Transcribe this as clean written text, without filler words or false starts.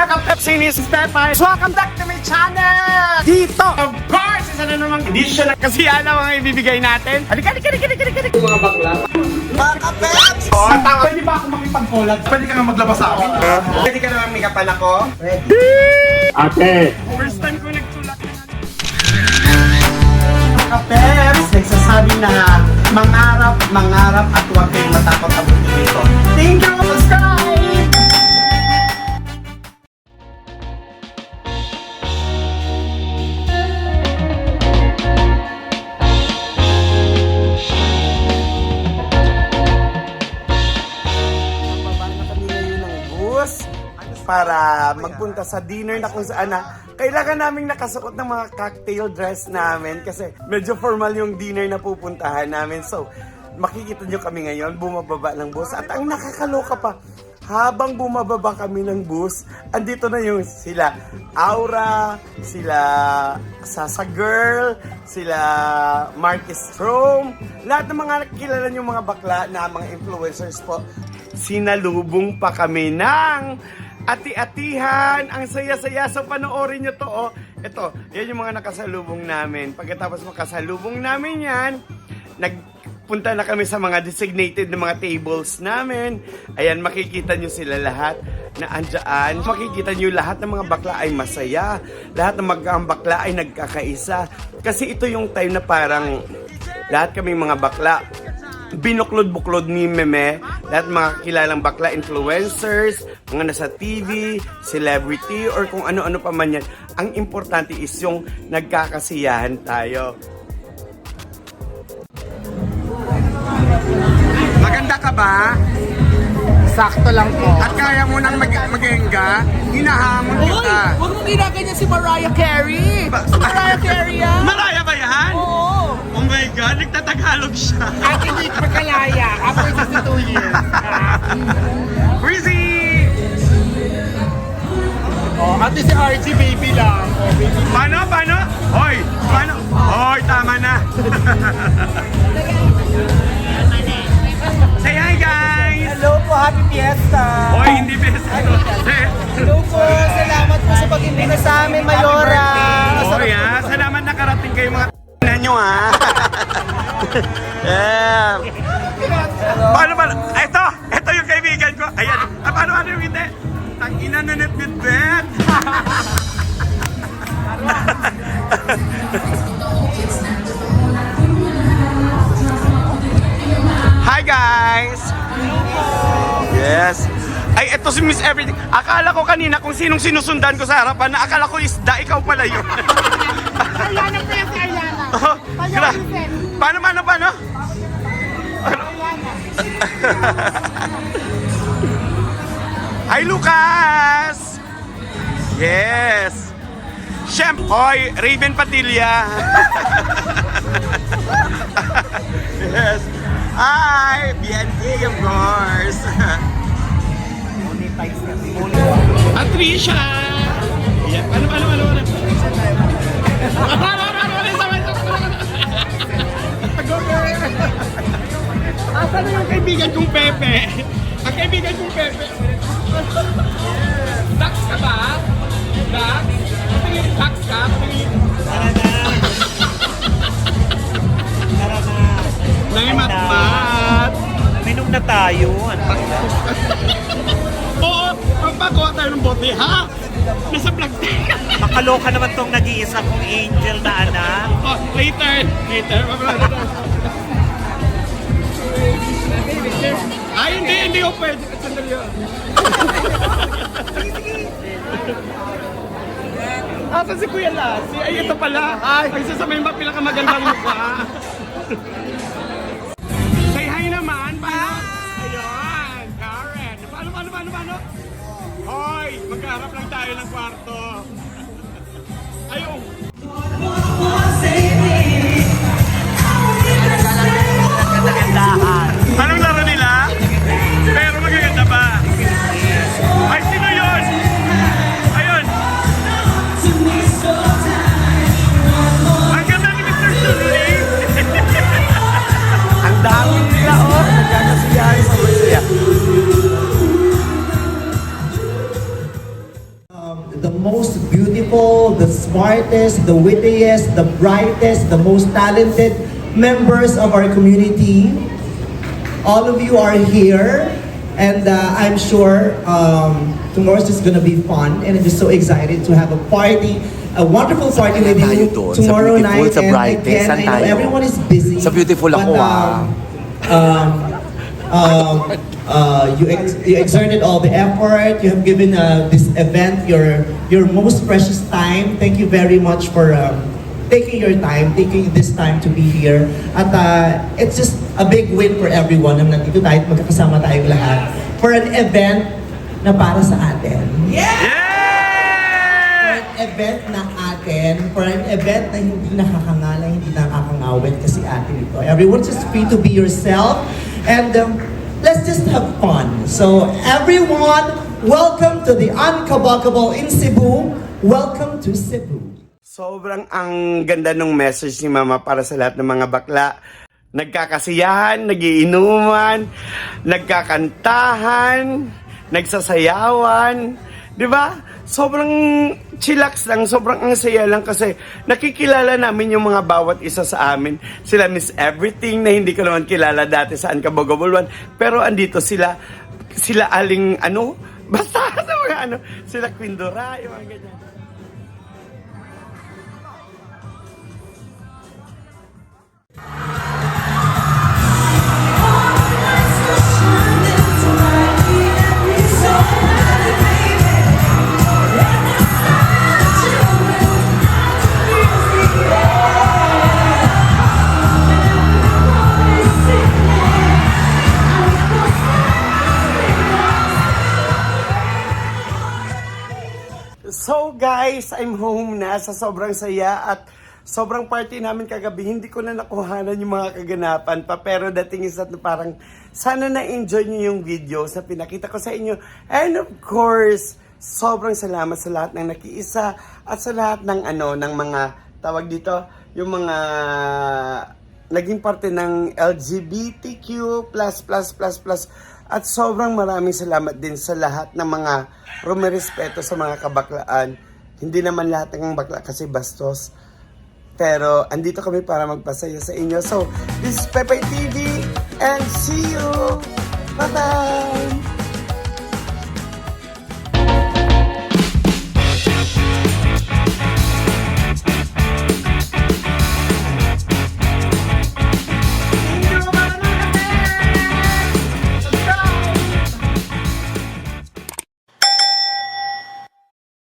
mga kapepsinis, Stepay. Welcome back to my channel! Dito, of course, isa na namang edition na kasi alam ang ibibigay natin. Halika. Mga bakla. Mga kapeps! Oh, pwede ba ako makipag-collab? Pwede ka nga maglabas sa akin. Pwede ka naman make-upan ako? Ready? Ate! First time ko nagsulat. Mga kapeps, nagsasabi na mangarap at huwag kayong matakot abutin dito. Thank you! Subscribe! Para magpunta sa dinner na kung saan na kailangan naming nakasuot ng mga cocktail dress namin kasi medyo formal yung dinner na pupuntahan namin. So, makikita nyo kami ngayon, bumababa ng bus. At ang nakakaloka pa, habang bumababa kami ng bus, andito na yung sila Aura, sila Sasa Girl, sila Marcus Strom, lahat ng mga kilala nyo mga bakla na mga influencers po. Sinalubong pa kami ng ati-atihan, ang saya-saya. So panoorin nyo to, oh. Ito, yan yung mga nakasalubong namin. Pagkatapos makasalubong namin yan, nagpunta na kami sa mga designated na mga tables namin. Ayan, makikita nyo sila lahat na andyan. Makikita nyo lahat ng mga bakla ay masaya. Lahat ng mga bakla ay nagkakaisa. Kasi ito yung time na parang lahat kaming mga bakla binuklod-buklod ni Meme, lahat mga kilalang bakla, influencers, mga nasa TV, celebrity, or kung ano-ano pa man yan. Ang importante is yung nagkakasiyahan tayo. Maganda ka ba? Sakto lang po. At kaya mo nang mag-engga? Hinahamon kita. Huwag mong ginaganyan si Mariah Carey! Si Mariah Carey yan! Maraya ba yan? Oo! Oh my God, nagtatagalog siya. At hindi pagkalaya after 62 years. Breezy! Oh, at si RG baby lang. Oh, baby. Paano? Hoy! Paano? Hoy, tama na. Say hi, guys! Hello po, happy fiesta! Hoy, hindi best. Hello po, salamat po sa pag-imbita sa amin, Mayora! Hoy, ha? Salamat nakarating kayo mga na nyo, ha? Yeah. Paano? Ito yung kaibigan ko. Ayan. Paano yung hindi? Tangina na net-net-bet. Hi guys! Yes. Ay, ito si Miss Everything. Akala ko kanina kung sinong sinusundan ko sa harapan na akala ko isda, ikaw pala yun. Ayana po yung si Ayana. Oh, Paano? Hi, Lucas! Yes! Siyempre, hoy, Raven Padilla. Yes. Hi, BNK, of course. Atrisha! Yeah. Ano? Asan na yung kaibigan kong Pepe? Ang kaibigan kong Pepe. Dax ka ba? Dax? Dax ka? Nangimat-mat. Minom na tayo. Oo, magpagawa tayo ng bote, ha? Nasa vlog tayo. Makaloka naman tong nag-iisa kong angel na anak. Oh, later. Ay, hindi ko pwede. Sandali yun. Asa si Kuya Lassie? Ay, ito pala. Ay, isa sa may pinakamagandang mukha. Say hi naman. Ayun, Karen. Paano? Hoy, magkaharap lang tayo ng kwarto. Ayun. Anong laro nila? Pero magaganda ba? Ay, sino yun? Ayun. Ang ganda ni Mr. Sunny. Ang dami nila, oh. Nagkakasiyahan sa masaya. most beautiful, the smartest, the wittiest, the brightest, the most talented members of our community. All of you are here, and I'm sure tomorrow's just gonna be fun, and I'm just so excited to have a party, a wonderful party with you Tayo doon, tomorrow sa beautiful, night. sa And brightest, again, saan I know tayo? everyone is busy. Sa beautiful ako, you exerted all the effort. You have given this event your most precious time. Thank you very much for taking your time, taking this time to be here. At it's just a big win for everyone na nandito tayo at magkakasama tayong lahat for an event na para sa atin. For an event na atin, for an event na hindi nakakangala, hindi nakakangawit kasi atin ito. Everyone just free to be yourself, and let's just have fun. So everyone, welcome to the Unkabakable in Cebu. Welcome to Cebu. Sobrang ang ganda ng message ni Mama para sa lahat ng mga bakla. Nagkakasiyahan, nagiinuman, nagkakantahan, nagsasayawan. Di ba? Sobrang chillax lang, sobrang ang saya lang kasi nakikilala namin yung mga bawat isa sa amin. Sila Miss Everything na hindi ko naman kilala dati sa Unkabakable 1. Pero andito sila aling ano, basta sa mga ano, sila Queen Dora, yung mga ganyan. So guys, I'm home na sa sobrang saya at sobrang party namin kagabi. Hindi ko na nakuhanan yung mga kaganapan pa, pero dating is that parang sana na-enjoy nyo yung videos na pinakita ko sa inyo. And of course, sobrang salamat sa lahat ng nakiisa at sa lahat ng ng mga tawag dito, yung mga naging parte ng LGBTQ++++. At sobrang maraming salamat din sa lahat ng mga rumerespeto sa mga kabaklaan. Hindi naman lahat ng bakla kasi bastos. Pero andito kami para magpasaya sa inyo. So, this is Pepe TV and see you! Bye-bye!